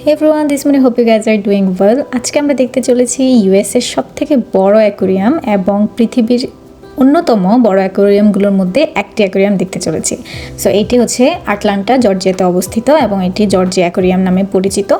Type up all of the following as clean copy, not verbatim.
Hey everyone, this morning hope you guys are doing well. আজকে আমরা দেখতে চলেছি ইউএস এর সবথেকে বড় অ্যাকোয়ারিয়াম এবং পৃথিবীর অন্যতম বড় অ্যাকোয়ারিয়ামগুলোর মধ্যে একটি অ্যাকোয়ারিয়াম দেখতে চলেছি। সো এটি হচ্ছে আটলান্টা জর্জিয়াতে অবস্থিত এবং এটি জর্জিয়া অ্যাকোয়ারিয়াম নামে পরিচিত।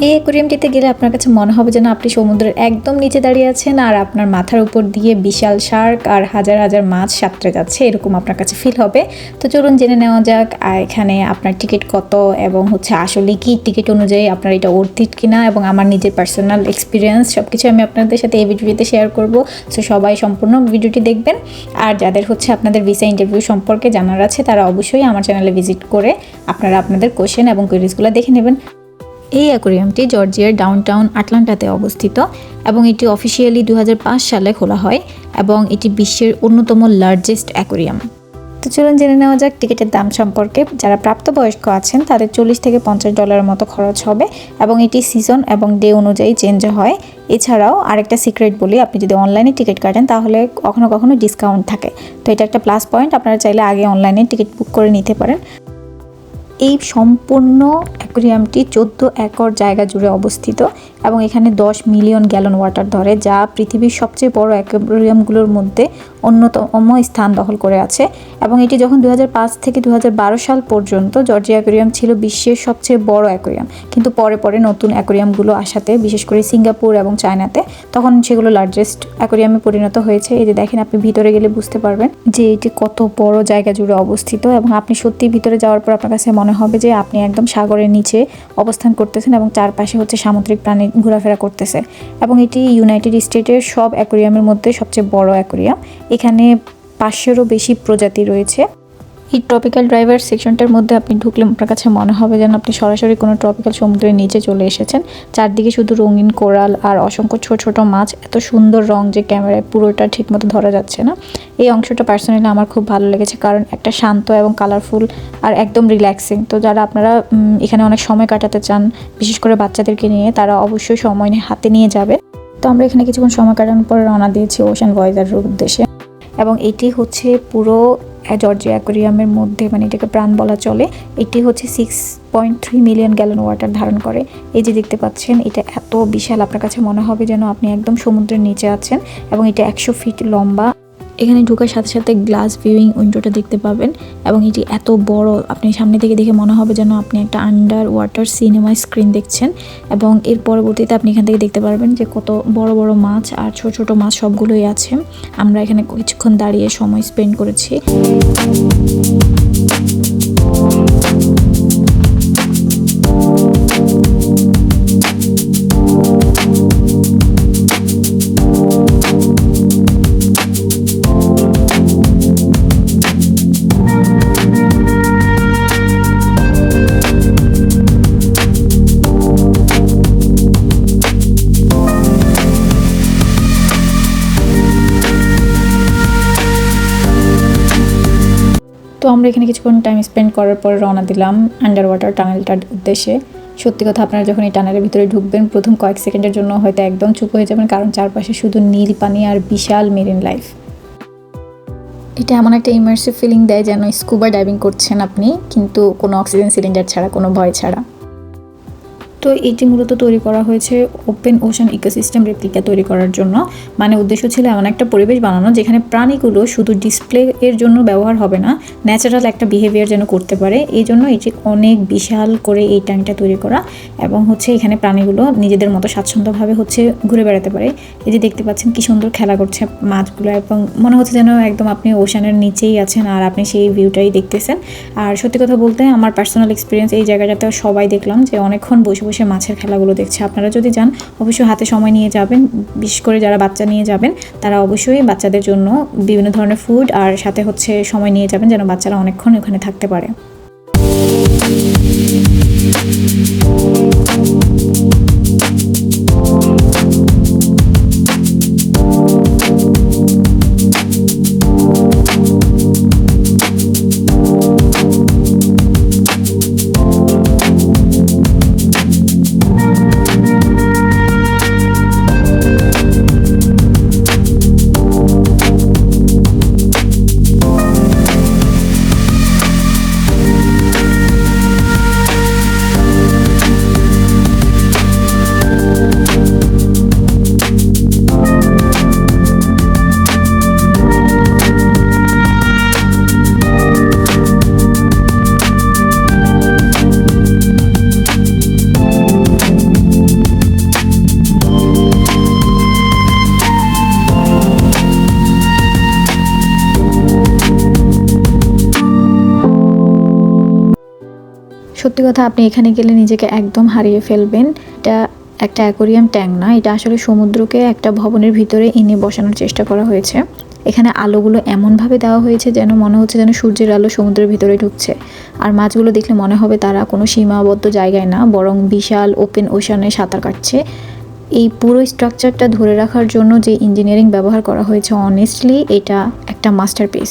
এই অ্যাকোয়ারিয়ামটিতে গেলে আপনার কাছে মনে হবে যেন আপনি সমুদ্রের একদম নিচে দাঁড়িয়ে আছেন আর আপনার মাথার উপর দিয়ে বিশাল শার্ক আর হাজার হাজার মাছ সাঁতরে যাচ্ছে, এরকম আপনার কাছে ফিল হবে। তো চলুন জেনে নেওয়া যাক এখানে আপনার টিকিট কত এবং হচ্ছে আসলে কি টিকিট অনুযায়ী আপনার এটা অর্থিত কিনা, এবং আমার নিজের পার্সোনাল এক্সপিরিয়েন্স সব কিছু আমি আপনাদের সাথে এই ভিডিওতে শেয়ার করব। সো সবাই সম্পূর্ণ ভিডিওটি দেখবেন। আর যাদের হচ্ছে আপনাদের ভিসা ইন্টারভিউ সম্পর্কে জানার আছে তারা অবশ্যই আমার চ্যানেলে ভিজিট করে আপনারা আপনাদের কোশ্চেন এবং কোয়েরিজগুলো দেখে নেবেন। এই অ্যাকোয়ারিয়ামটি জর্জিয়ার ডাউনটাউন আটলান্টাতে অবস্থিত এবং এটি অফিসিয়ালি 2005 সালে খোলা হয় এবং এটি বিশ্বের অন্যতম লার্জেস্ট অ্যাকোয়ারিয়াম। তো চলুন জেনে নেওয়া যাক টিকিটের দাম সম্পর্কে। যারা প্রাপ্তবয়স্ক আছেন তাদের $40 থেকে $50 মতো খরচ হবে এবং এটি সিজন এবং ডে অনুযায়ী চেঞ্জ হয়। এছাড়াও আরেকটা সিক্রেট বলি, আপনি যদি অনলাইনে টিকিট কাটেন তাহলে কখনো কখনো ডিসকাউন্ট থাকে। তো এটা একটা প্লাস পয়েন্ট, আপনারা চাইলে আগে অনলাইনে টিকিট বুক করে নিতে পারেন। এই সম্পূর্ণ অ্যাকোয়ারিয়ামটি 14 একর জায়গা জুড়ে অবস্থিত এবং এখানে 10 মিলিয়ন গ্যালন ওয়াটার ধরে, যা পৃথিবীর সবচেয়ে বড় অ্যাকোয়ারিয়ামগুলোর মধ্যে অন্যতম স্থান দখল করে আছে। এবং এটি যখন 2005 থেকে 2012 সাল পর্যন্ত জর্জিয়া অ্যাকোয়ারিয়াম ছিল বিশ্বের সবচেয়ে বড় অ্যাকোয়ারিয়াম, কিন্তু পরে পরে নতুন অ্যাকোয়ারিয়ামগুলো আসাতে, বিশেষ করে সিঙ্গাপুর এবং চায়নাতে, তখন সেগুলো লার্জেস্ট অ্যাকোয়ারিয়ামে পরিণত হয়েছে। এই যে দেখেন, আপনি ভিতরে গেলে বুঝতে পারবেন যে এটি কত বড় জায়গা জুড়ে অবস্থিত এবং আপনি সত্যি ভিতরে যাওয়ার পর আপনার কাছে মনে হবে যে আপনি একদম সাগরের নিচে অবস্থান করতেছেন এবং চারপাশে হচ্ছে সামুদ্রিক প্রাণী ঘোরাফেরা করতেছে। এবং এটি ইউনাইটেড স্টেটের সব অ্যাকোয়ারিয়ামের মধ্যে সবচেয়ে বড় অ্যাকোয়ারিয়াম। এখানে 500-এরও বেশি প্রজাতি রয়েছে। এই ট্রপিক্যাল ড্রাইভার সেকশনটার মধ্যে আপনি ঢুকলে আপনার কাছে মনে হবে যেন আপনি সরাসরি কোনো ট্রপিক্যাল সমুদ্রের নিচে চলে এসেছেন। চারদিকে শুধু রঙিন কোরাল আর অসংখ্য ছোট ছোট মাছ, এত সুন্দর রং যে ক্যামেরায় পুরোটা ঠিকমতো ধরা যাচ্ছে না। এই অংশটা পার্সোনালি আমার খুব ভালো লেগেছে, কারণ একটা শান্ত এবং কালারফুল আর একদম রিল্যাক্সিং। তো যারা আপনারা এখানে অনেক সময় কাটাতে চান, বিশেষ করে বাচ্চাদেরকে নিয়ে, তারা অবশ্যই সময় হাতে নিয়ে যাবে। তো আমরা এখানে কিছুক্ষণ সময় কাটানোর পর রওনা দিয়েছি ওশান ভয়েজারের উদ্দেশ্যে। এবং এটি হচ্ছে পুরো জর্জিয়া অ্যাকোয়ারিয়ামের মধ্যে, মানে এটাকে প্রাণ বলা চলে। এটি হচ্ছে 6.3 মিলিয়ন গ্যালন ওয়াটার ধারণ করে। এই যে দেখতে পাচ্ছেন, এটা এত বিশাল, আপনার কাছে মনে হবে যেন আপনি একদম সমুদ্রের নিচে আছেন। এবং এটা 100 ফিট লম্বা। এখানে ঢোকার সাথে সাথে গ্লাস ভিউইং উইন্ডোটা দেখতে পাবেন এবং এটি এত বড়, আপনি সামনে থেকে দেখে মনে হবে যেন আপনি একটা আন্ডার ওয়াটার সিনেমা স্ক্রিন দেখছেন। এবং এর পরবর্তীতে আপনি এখান থেকে দেখতে পারবেন যে কত বড় বড় মাছ আর ছোট ছোট মাছ সবগুলোই আছে। আমরা এখানে কিছুক্ষণ দাঁড়িয়ে সময় স্পেন্ড করেছি। তো আমরা এখানে কিছুক্ষণ টাইম স্পেন্ড করার পর রওনা দিলাম আন্ডার ওয়াটার টানেলটার উদ্দেশ্যে। সত্যি কথা, আপনারা যখন এই টানেলের ভিতরে ঢুকবেন, প্রথম কয়েক সেকেন্ডের জন্য হয়তো একদম চুপ হয়ে যাবেন, কারণ চারপাশে শুধু নীল পানি আর বিশাল মেরিন লাইফ। এটা এমন একটা ইমার্সিভ ফিলিং দেয় যেন স্কুবা ডাইভিং করছেন আপনি, কিন্তু কোনো অক্সিজেন সিলিন্ডার ছাড়া, কোনো ভয় ছাড়া। তো এটি মূলত তৈরি করা হয়েছে ওপেন ওশান ইকোসিস্টেম রেপ্লিকা তৈরি করার জন্য। মানে উদ্দেশ্য ছিল এমন একটা পরিবেশ বানানো যেখানে প্রাণীগুলো শুধু ডিসপ্লে এর জন্য ব্যবহার হবে না, ন্যাচারাল একটা বিহেভিয়ার যেন করতে পারে। এই জন্য এটি অনেক বিশাল করে এই ট্যাঙ্কটা তৈরি করা এবং হচ্ছে এখানে প্রাণীগুলো নিজেদের মতো স্বাচ্ছন্দ্যভাবে হচ্ছে ঘুরে বেড়াতে পারে। এই যে দেখতে পাচ্ছেন কি সুন্দর খেলা করছে মাছগুলো এবং মনে হচ্ছে যেন একদম আপনি ওশানের নিচেই আছেন আর আপনি সেই ভিউটাই দেখতেছেন। আর সত্যি কথা বলতে আমার পার্সোনাল এক্সপিরিয়েন্স, এই জায়গাটাতে সবাই দেখলাম যে অনেকক্ষণ বসে বসে মাছের খেলাগুলো দেখছে। আপনারা যদি যান অবশ্যই হাতে সময় নিয়ে যাবেন, বিশেষ করে যারা বাচ্চা নিয়ে যাবেন তারা অবশ্যই বাচ্চাদের জন্য বিভিন্ন ধরনের ফুড আর সাথে হচ্ছে সময় নিয়ে যাবেন যেন বাচ্চারা অনেকক্ষণ ওখানে থাকতে পারে। সত্যি কথা, আপনি এখানে গেলে নিজেকে একদম হারিয়ে ফেলবেন। এটা একটা অ্যাকোরিয়াম ট্যাঙ্ক না, এটা আসলে সমুদ্রকে একটা ভবনের ভিতরে এনে বসানোর চেষ্টা করা হয়েছে। এখানে আলোগুলো এমনভাবে দেওয়া হয়েছে যেন মনে হচ্ছে যেন সূর্যের আলো সমুদ্রের ভিতরে ঢুকছে। আর মাছগুলো দেখলে মনে হবে তারা কোনো সীমাবদ্ধ জায়গায় না, বরং বিশাল ওপেন ওশানে সাঁতার কাটছে। এই পুরো স্ট্রাকচারটা ধরে রাখার জন্য যে ইঞ্জিনিয়ারিং ব্যবহার করা হয়েছে, অনেস্টলি এটা একটা মাস্টারপিস।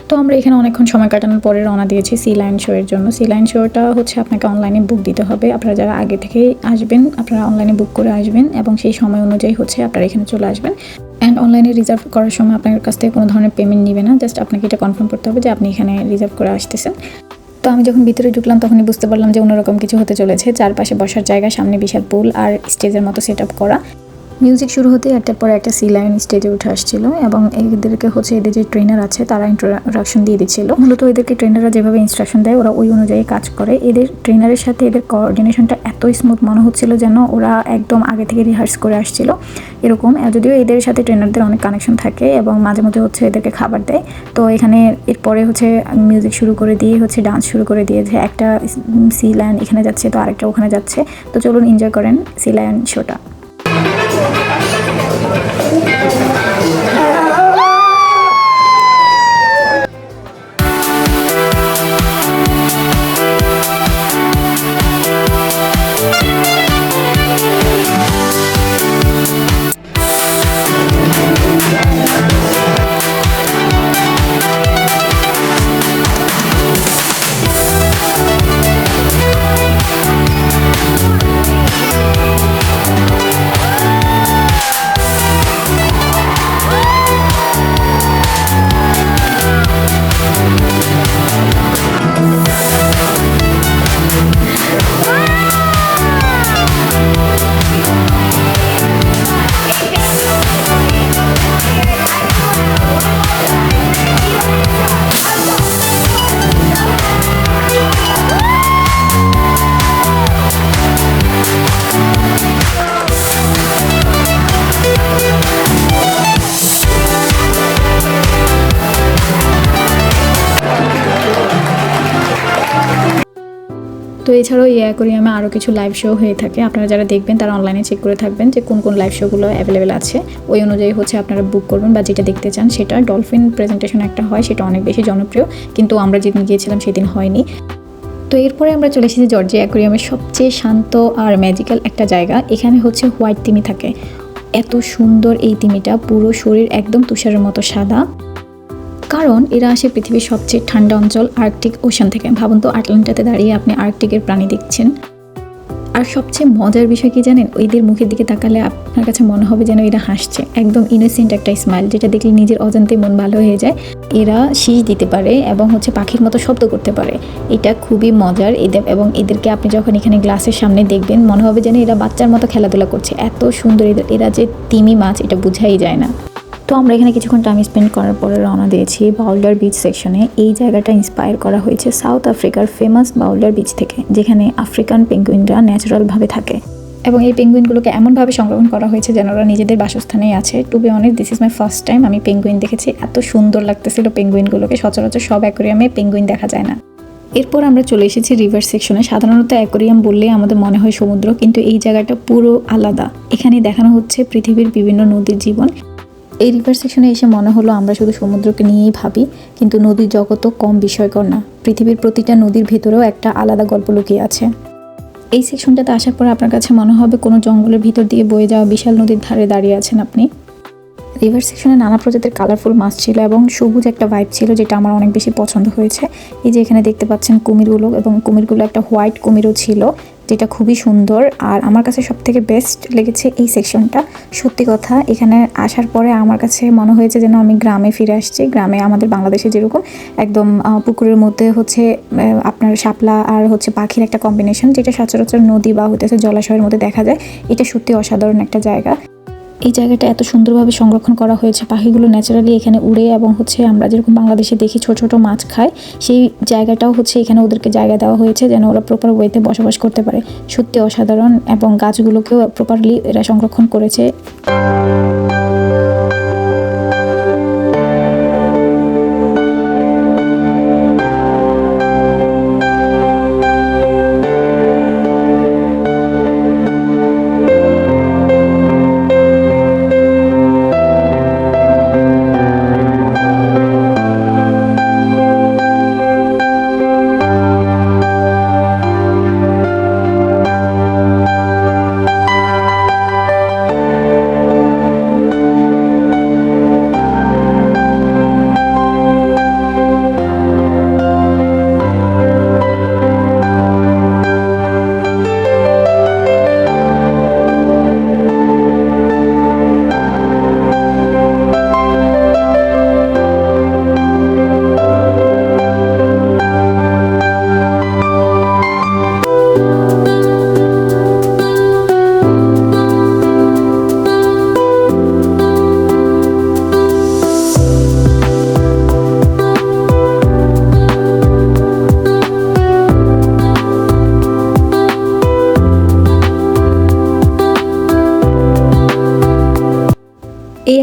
তো আমরা এখানে অনেকক্ষণ সময় কাটানোর পরে রওনা দিয়েছি সি লায়ন শো এর জন্য। সি লায়ন শোটা হচ্ছে আপনাকে অনলাইনে বুক দিতে হবে। আপনারা যারা আগে থেকেই আসবেন, আপনারা অনলাইনে বুক করে আসবেন এবং সেই সময় অনুযায়ী হচ্ছে আপনারা এখানে চলে আসবেন। অ্যান্ড অনলাইনে রিজার্ভ করার সময় আপনার কাছ থেকে কোনো ধরনের পেমেন্ট নেবে না, জাস্ট আপনাকে এটা কনফার্ম করতে হবে যে আপনি এখানে রিজার্ভ করে আসতেছেন। তো আমি যখন ভিতরে ঢুকলাম তখনই বুঝতে পারলাম যে অন্যরকম কিছু হতে চলেছে। চারপাশে বসার জায়গা, সামনে বিশাল পুল আর স্টেজের মতো সেট আপ করা। মিউজিক শুরু হতে একটার পর একটা সি লায়ন স্টেজে উঠে আসছিল এবং এদেরকে হচ্ছে এদের যে ট্রেনার আছে তারা ইন্ট্রোডাকশন দিয়ে দিচ্ছিল। মূলত এদেরকে ট্রেনাররা যেভাবে ইনস্ট্রাকশন দেয় ওরা ওই অনুযায়ী কাজ করে। এদের ট্রেনারের সাথে এদের কোঅর্ডিনেশনটা এত স্মুথ মনে হচ্ছিল যেন ওরা একদম আগে থেকে রিহার্স করে আসছিল এরকম। যদিও এদের সাথে ট্রেনারদের অনেক কানেকশন থাকে এবং মাঝে মধ্যে হচ্ছে এদেরকে খাবার দেয়। তো এখানে এরপরে হচ্ছে মিউজিক শুরু করে দিয়ে হচ্ছে ডান্স শুরু করে দিয়েছে। একটা সি লায়ন এখানে যাচ্ছে তো আরেকটা ওখানে যাচ্ছে। তো চলুন এনজয় করেন সি লায়ন শোটা। তো এছাড়াও এই অ্যাকোরিয়ামে আরও কিছু লাইভ শো হয়ে থাকে। আপনারা যারা দেখবেন তারা অনলাইনে চেক করে থাকবেন যে কোন কোন লাইভ শোগুলো অ্যাভেলেবেল আছে। ওই অনুযায়ী হচ্ছে আপনারা বুক করবেন বা যেটা দেখতে চান সেটা। ডলফিন প্রেজেন্টেশন একটা হয়, সেটা অনেক বেশি জনপ্রিয়, কিন্তু আমরা যেদিন গিয়েছিলাম সেদিন হয়নি। তো এরপরে আমরা চলে এসেছি জর্জিয়া অ্যাকোরিয়ামের সবচেয়ে শান্ত আর ম্যাজিক্যাল একটা জায়গা। এখানে হচ্ছে হোয়াইট তিমি থাকে। এত সুন্দর এই তিমিটা, পুরো শরীর একদম তুষারের মতো সাদা, কারণ এরা আসে পৃথিবীর সবচেয়ে ঠান্ডা অঞ্চল আর্কটিক ওশান থেকে। ভাবুন তো, আটলান্টাতে দাঁড়িয়ে আপনি আর্কটিকের প্রাণী দেখছেন। আর সবচেয়ে মজার বিষয় কি জানেন, ওইদের মুখের দিকে তাকালে আপনার কাছে মনে হবে যেন এরা হাসছে, একদম ইনোসেন্ট একটা স্মাইল, যেটা দেখলে নিজের অজান্তে মন ভালো হয়ে যায়। এরা শীষ দিতে পারে এবং হচ্ছে পাখির মতো শব্দ করতে পারে। এটা খুবই মজার এবং এদেরকে আপনি যখন এখানে গ্লাসের সামনে দেখবেন মনে হবে যেন এরা বাচ্চার মতো খেলাধুলা করছে। এত সুন্দর এরা যে তিমি মাছ এটা বোঝাই যায় না। তো আমরা এখানে কিছুক্ষণ টাইম স্পেন্ড করার পরে রওনা দিয়েছি বাউল্ডার বিচ সেকশনে। এই জায়গাটা ইন্সপায়ার করা হয়েছে সাউথ আফ্রিকার ফেমাস বাউল্ডার বিচ থেকে, যেখানে আফ্রিকান পেঙ্গুইনরা ন্যাচারালভাবে থাকে এবং এই পেঙ্গুইনগুলোকে এমনভাবে সংরক্ষণ করা হয়েছে যেন ওরা নিজেদের বাসস্থানেই আছে। To be honest, this is my first time আমি পেঙ্গুইন দেখেছি। এত সুন্দর লাগতেছিল পেঙ্গুইনগুলোকে, সচরাচর সব অ্যাকোরিয়ামে পেঙ্গুইন দেখা যায় না। এরপর আমরা চলে এসেছি রিভার সেকশনে। সাধারণত অ্যাকোরিয়াম বললে আমাদের মনে হয় সমুদ্র, কিন্তু এই জায়গাটা পুরো আলাদা। এখানে দেখানো হচ্ছে পৃথিবীর বিভিন্ন নদীর জীবন। এই রিভার সেকশনে এসে মনে হলো আমরা শুধু সমুদ্রকে নিয়েই ভাবি, কিন্তু নদীর জগৎও কম বিস্ময়কর না। পৃথিবীর প্রতিটা নদীর ভেতরেও একটা আলাদা গল্প লুকিয়ে আছে। এই সেকশনটাতে আসার পর আপনার কাছে মনে হবে কোনো জঙ্গলের ভিতর দিয়ে বয়ে যাওয়া বিশাল নদীর ধারে দাঁড়িয়ে আছেন আপনি। রিভার সেকশনে নানা প্রজাতির কালারফুল মাছ ছিল এবং সবুজ একটা ভাইব ছিল, যেটা আমার অনেক বেশি পছন্দ হয়েছে। এই যে এখানে দেখতে পাচ্ছেন কুমিরগুলো, এবং কুমিরগুলো একটা হোয়াইট কুমিরও ছিল, যেটা খুবই সুন্দর। আর আমার কাছে সবথেকে বেস্ট লেগেছে এই সেকশনটা। সত্যি কথা, এখানে আসার পরে আমার কাছে মনে হয়েছে যেন আমি গ্রামে ফিরে আসছি। গ্রামে আমাদের বাংলাদেশে যেরকম একদম পুকুরের মধ্যে হচ্ছে আপনার শাপলা আর হচ্ছে পাখির একটা কম্বিনেশন, যেটা সচরাচর নদী বা হইতেছে জলাশয়ের মধ্যে দেখা যায়। এটা সত্যি অসাধারণ একটা জায়গা। এই জায়গাটা এত সুন্দরভাবে সংরক্ষণ করা হয়েছে। পাখিগুলো ন্যাচারালি এখানে উড়ে এবং হচ্ছে আমরা যেরকম বাংলাদেশে দেখি ছোট ছোট মাছ খায়, সেই জায়গাটাও হচ্ছে এখানে ওদেরকে জায়গা দেওয়া হয়েছে যেন ওরা প্রপার ওয়েতে বসবাস করতে পারে। সত্যি অসাধারণ, এবং গাছগুলোকেও প্রপারলি এরা সংরক্ষণ করেছে।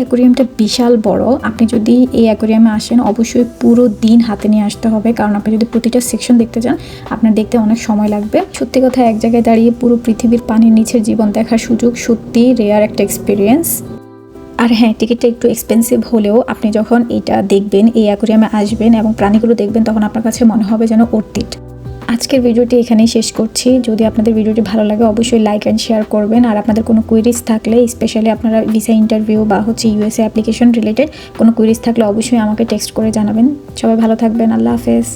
অ্যাকোরিয়ামটা বিশাল বড়। আপনি যদি এই অ্যাকোরিয়ামে আসেন অবশ্যই পুরো দিন হাতে নিয়ে আসতে হবে, কারণ আপনি যদি প্রতিটা সেকশন দেখতে যান আপনার দেখতে অনেক সময় লাগবে। সত্যি কথা, এক জায়গায় দাঁড়িয়ে পুরো পৃথিবীর পানির নিচের জীবন দেখার সুযোগ সত্যি রেয়ার একটা এক্সপিরিয়েন্স। আর হ্যাঁ, টিকিটটা একটু এক্সপেন্সিভ হলেও আপনি যখন এটা দেখবেন, এই অ্যাকোরিয়ামে আসবেন এবং প্রাণীগুলো দেখবেন, তখন আপনার কাছে মনে হবে যেন অর্থিত। আজকের ভিডিওটি এখানেই শেষ করছি। যদি আপনাদের ভিডিওটি ভালো লাগে অবশ্যই লাইক অ্যান্ড শেয়ার করবেন। আর আপনাদের কোনো কুইরিজ থাকলে, স্পেশালি আপনারা ভিসা ইন্টারভিউ বা ইউএসএ অ্যাপ্লিকেশন রিলেটেড কোনো কুইরিজ থাকলে অবশ্যই আমাকে টেক্সট করে জানাবেন। সবাই ভালো থাকবেন। আল্লাহ হাফেজ।